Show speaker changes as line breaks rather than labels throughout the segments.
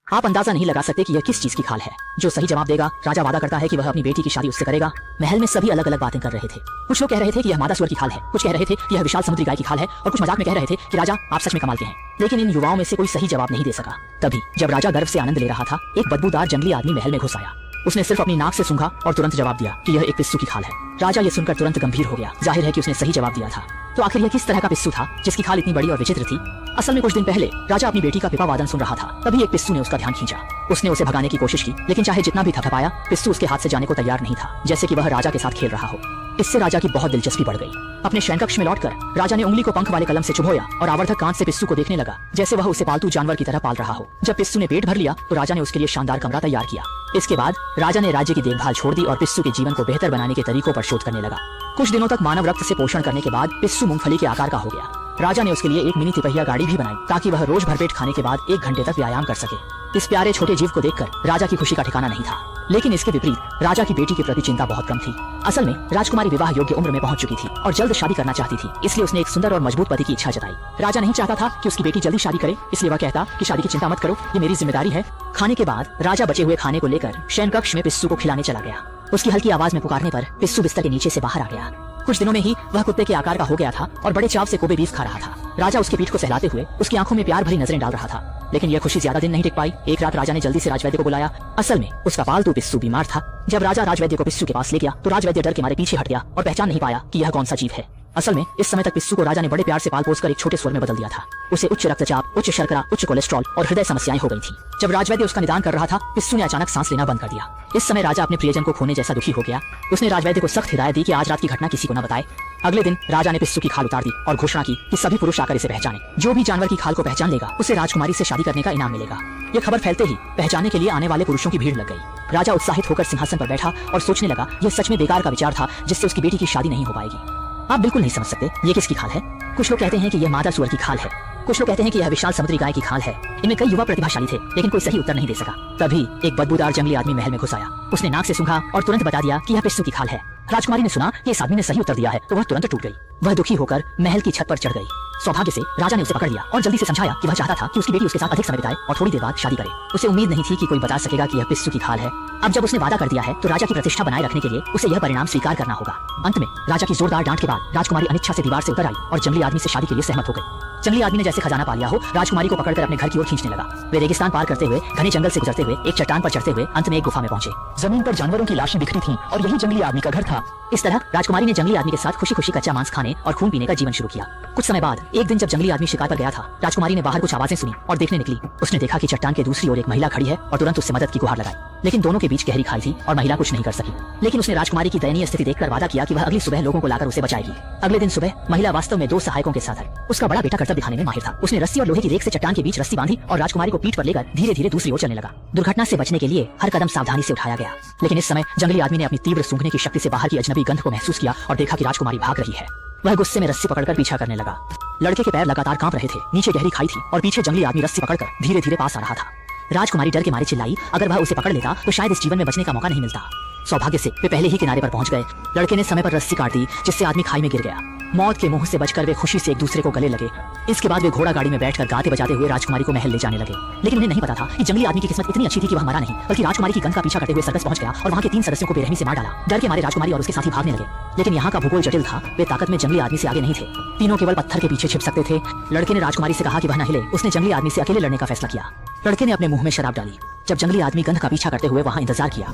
आप अंदाजा नहीं लगा सकते कि यह किस चीज की खाल है। जो सही जवाब देगा, राजा वादा करता है कि वह अपनी बेटी की शादी उससे करेगा। महल में सभी अलग अलग बातें कर रहे थे। कुछ लोग कह रहे थे कि यह मादा सुअर की खाल है, कुछ कह रहे थे कि यह विशाल समुद्री गाय की खाल है, और कुछ मजाक में कह रहे थे कि राजा आप सच में कमाल के हैं। लेकिन इन युवाओं में से कोई सही जवाब नहीं दे सका। तभी जब राजा गर्व से आनंद ले रहा था, एक बदबूदार जंगली आदमी महल में घुस आया। उसने सिर्फ अपनी नाक से सूंघा और तुरंत जवाब दिया कि यह एक पिस्सू की खाल है। राजा ये सुनकर तुरंत गंभीर हो गया। जाहिर है कि उसने सही जवाब दिया था। तो आखिर यह किस तरह का पिस्सू था जिसकी खाल इतनी बड़ी और विचित्र थी? असल में कुछ दिन पहले राजा अपनी बेटी का पिपा वादन सुन रहा था। तभी एक पिस्सू ने उसका ध्यान खींचा। उसने उसे भगाने की कोशिश की, लेकिन चाहे जितना भी थपथपाया, पिस्सू उसके हाथ से जाने को तैयार नहीं था, जैसे कि वह राजा के साथ खेल रहा हो। इससे राजा की बहुत दिलचस्पी बढ़ गई। अपने शयन कक्ष में लौटकर राजा ने उंगली को पंख वाले कलम से चुभोया और आवर्धक कांच से पिस्सू को देखने लगा, जैसे वह उसे पालतू जानवर की तरह पाल रहा हो। जब पिस्सू ने पेट भर लिया तो राजा ने उसके लिए शानदार कमरा तैयार किया। इसके बाद राजा ने राज्य की देखभाल छोड़ दी और पिस्सू के जीवन को बेहतर बनाने के तरीकों पर शोध करने लगा। कुछ दिनों तक मानव रक्त से पोषण करने के बाद पिस्सू मूंगफली के आकार का हो गया। राजा ने उसके लिए एक मिनी तिपहिया गाड़ी भी बनाई ताकि वह रोज भरपेट खाने के बाद 1 घंटे तक व्यायाम कर सके। इस प्यारे छोटे जीव को देखकर राजा की खुशी का ठिकाना नहीं था। लेकिन इसके विपरीत राजा की बेटी के प्रति चिंता बहुत कम थी। असल में राजकुमारी विवाह योग्य उम्र में पहुंच चुकी थी और जल्द शादी करना चाहती थी, इसलिए उसने एक सुंदर और मजबूत पति की इच्छा जताई। राजा नहीं चाहता था कि उसकी बेटी जल्दी शादी करे, इसलिए वह कहता कि शादी की चिंता मत करो, ये मेरी जिम्मेदारी है। खाने के बाद राजा बचे हुए खाने को लेकर शयन कक्ष में पिस्सू को खिलाने चला गया। उसकी हल्की आवाज में पुकारने पर पिस्सू बिस्तर के नीचे से बाहर आ गया। कुछ दिनों में ही वह कुत्ते के आकार का हो गया था और बड़े चाव से कोबे बीफ खा रहा था। राजा उसकी पीठ को सहलाते हुए उसकी आंखों में प्यार भरी नजरें डाल रहा था। लेकिन यह खुशी ज्यादा दिन नहीं टिक पाई। एक रात राजा ने जल्दी से राजवैद्य को बुलाया। असल में उसका पालतू पिस्सू बीमार था। जब राजा राजवैद्य को पिस्सू के पास ले गया तो राजवैद्य डर के मारे पीछे हट गया और पहचान नहीं पाया कि यह कौन सा जीव है। असल में इस समय तक पिस्सू को राजा ने बड़े प्यार से पाल पोस कर एक छोटे स्वर में बदल दिया था। उसे उच्च रक्तचाप, उच्च शर्करा, उच्च कोलेस्ट्रॉल और हृदय समस्याएं हो गई थी। जब राजवैद्य उसका निदान कर रहा था, पिस्सू ने अचानक सांस लेना बंद कर दिया। इस समय राजा अपने प्रियजन को खोने जैसा दुखी हो गया। उसने राजवैद्य को सख्त हिदायत दी कि आज रात की घटना किसी को न बताए। अगले दिन राजा ने पिस्सू की खाल उतार दी और घोषणा की कि सभी पुरुष आकर इसे पहचाने। जो भी जानवर की खाल को पहचान लेगा उसे राजकुमारी से शादी करने का इनाम मिलेगा। यह खबर फैलते ही पहचानने के लिए आने वाले पुरुषों की भीड़ लग गई। राजा उत्साहित होकर सिंहासन पर बैठा और सोचने लगा, यह सच में बेकार का विचार था जिससे उसकी बेटी की शादी नहीं हो पाएगी। आप बिल्कुल नहीं समझ सकते ये किसकी खाल है। कुछ लोग कहते हैं कि यह मादा सुअर की खाल है, कुछ लोग कहते हैं कि यह विशाल समुद्री गाय की खाल है। इनमें कई युवा प्रतिभाशाली थे, लेकिन कोई सही उत्तर नहीं दे सका। तभी एक बदबूदार जंगली आदमी महल में घुस आया। उसने नाक से सूंघा और तुरंत बता दिया कि यह पिस्सू की खाल है। राजकुमारी ने सुना कि इस आदमी ने सही उत्तर दिया है तो वह तुरंत टूट गई। वह दुखी होकर महल की छत पर चढ़ गई। सौभाग्य से राजा ने उसे पकड़ लिया और जल्दी से समझाया कि वह चाहता था कि उसकी बेटी उसके साथ अधिक समय बिताए और थोड़ी देर बाद शादी करे। उसे उम्मीद नहीं थी कि कोई बता सकेगा कि यह पिस्सू की खाल है। अब जब उसने वादा कर दिया है तो राजा की प्रतिष्ठा बनाए रखने के लिए उसे यह परिणाम स्वीकार करना होगा। अंत में राजा की जोरदार डांट के बाद राजकुमारी अनिच्छा से दीवार से उतर आई और जंगली आदमी से शादी के लिए सहमत हो गई। जंगली आदमी ने जैसे खजाना पा लिया हो, राजकुमारी को पकड़कर अपने घर की ओर खींचने लगा। वे रेगिस्तान पार करते हुए, घने जंगल से गुजरते हुए, एक चट्टान पर चढ़ते हुए अंत में एक गुफा में पहुंचे। जमीन पर जानवरों की लाशें बिखरी थीं और यही जंगली आदमी का घर था। इस तरह राजकुमारी ने जंगली आदमी के साथ खुशी खुशी कच्चा मांस खाने और खून पीने का जीवन शुरू किया। कुछ समय बाद एक दिन जब जंगली आदमी शिकार पर गया था, राजकुमारी ने बाहर कुछ आवाजें सुनी और देखने निकली। उसने देखा कि चट्टान के दूसरी ओर एक महिला खड़ी है और तुरंत उससे मदद की गुहार लगाई। लेकिन दोनों के बीच गहरी खाई थी और महिला कुछ नहीं कर सकी। लेकिन उसने राजकुमारी की दयनीय स्थिति देखकर वादा किया कि वह अगली सुबह लोगों को लाकर उसे बचाएगी। अगले दिन सुबह महिला वास्तव में 2 सहायकों के साथ आई। उसका बड़ा बेटा कर्तव्य दिखाने में माहिर था। उसने रस्सी और लोहे की रेख से चट्टान के बीच रस्सी बांधी और राजकुमारी को पीठ पर लेकर धीरे धीरे दूसरी ओर चलने लगा। दुर्घटना से बचने के लिए हर कदम सावधानी से उठाया गया। लेकिन इस समय जंगली आदमी ने अपनी तीव्र सूंघने की शक्ति से बाहर की अजनबी गंध को महसूस किया और देखा कि राजकुमारी भाग रही है। वह गुस्से में रस्सी पकड़कर पीछा करने लगा। लड़के के पैर लगातार कांप रहे थे। नीचे गहरी खाई थी और पीछे जंगली आदमी रस्सी पकड़कर धीरे धीरे पास आ रहा था। राजकुमारी डर के मारे चिल्लाई, अगर वह उसे पकड़ लेता तो शायद इस जीवन में बचने का मौका नहीं मिलता। सौभाग्य से वे पहले ही किनारे पर पहुंच गए। लड़के ने समय पर रस्सी काट दी, जिससे आदमी खाई में गिर गया। मौत के मुंह से बचकर वे खुशी से एक दूसरे को गले लगे। इसके बाद वे घोड़ा गाड़ी में बैठकर गाते बजाते हुए राजकुमारी को महल ले जाने लगे। लेकिन उन्हें नहीं पता था कि जंगली आदमी की किस्मत इतनी अच्छी थी कि वह मरा नहीं, बल्कि राजकुमारी की गंध का पीछा करते हुए सर्कस पहुंच गया और वहां के 3 सदस्यों को बेरहमी से मार डाला। डर के मारे राजकुमारी और उसके साथी भागने लगे। लेकिन यहाँ का भूगोल जटिल था। वे ताकत में जंगली आदमी से आगे नहीं थे। तीनों केवल पत्थर के पीछे छिप सकते थे। लड़के ने राजकुमारी से कहा कि वह न हिले। उसने जंगली आदमी से अकेले लड़ने का फैसला किया। लड़के ने अपने मुंह में शराब डाली। जब जंगली आदमी गंध का पीछा करते हुए वहां इंतजार किया,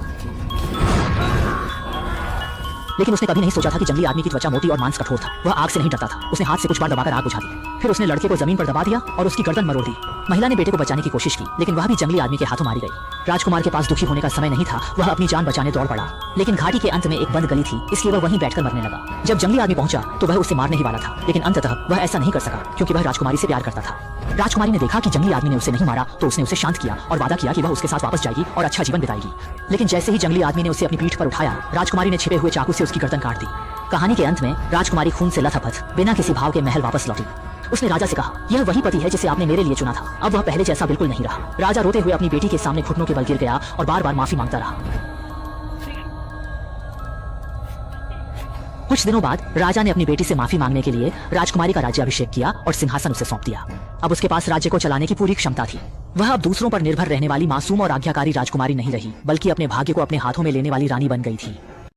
लेकिन उसने कभी नहीं सोचा था कि जंगली आदमी की त्वचा मोटी और मांस कठोर था। वह आग से नहीं डरता था। उसने हाथ से कुछ बार दबाकर आग बुझा दी। फिर उसने लड़के को जमीन पर दबा दिया और उसकी गर्दन मरोड़ दी। महिला ने बेटे को बचाने की कोशिश की, लेकिन वह भी जंगली आदमी के हाथों मारी गई। राजकुमार के पास दुखी होने का समय नहीं था। वह अपनी जान बचाने दौड़ पड़ा, लेकिन घाटी के अंत में एक बंद गली थी, इसलिए वह वहीं बैठकर मरने लगा। जब जंगली आदमी पहुंचा तो वह उसे मारने ही वाला था, लेकिन अंततः वह ऐसा नहीं कर सका क्योंकि वह राजकुमारी से प्यार करता था। राजकुमारी ने देखा कि जंगली आदमी ने उसे नहीं मारा तो उसने उसे शांत किया और वादा किया कि वह उसके साथ वापस जाएगी और अच्छा जीवन बिताएगी। लेकिन जैसे ही जंगली आदमी ने उसे अपनी पीठ पर उठाया, राजकुमारी ने छिपे हुए चाकू से उसकी गर्दन काट दी। कहानी के अंत में राजकुमारी खून से लथपथ बिना किसी भाव के महल वापस लौटी। उसने राजा से कहा, यह वही पति है जिसे आपने मेरे लिए चुना था। अब वह पहले जैसा बिल्कुल नहीं रहा। राजा रोते हुए अपनी बेटी के सामने घुटनों के बल गिर गया और बार बार माफी मांगता रहा। कुछ दिनों बाद राजा ने अपनी बेटी से माफी मांगने के लिए राजकुमारी का राज्याभिषेक किया और सिंहासन उसे सौंप दिया। अब उसके पास राज्य को चलाने की पूरी क्षमता थी। वह अब दूसरों पर निर्भर रहने वाली मासूम और आज्ञाकारी राजकुमारी नहीं रही, बल्कि अपने भाग्य को अपने हाथों में लेने वाली रानी बन गई थी।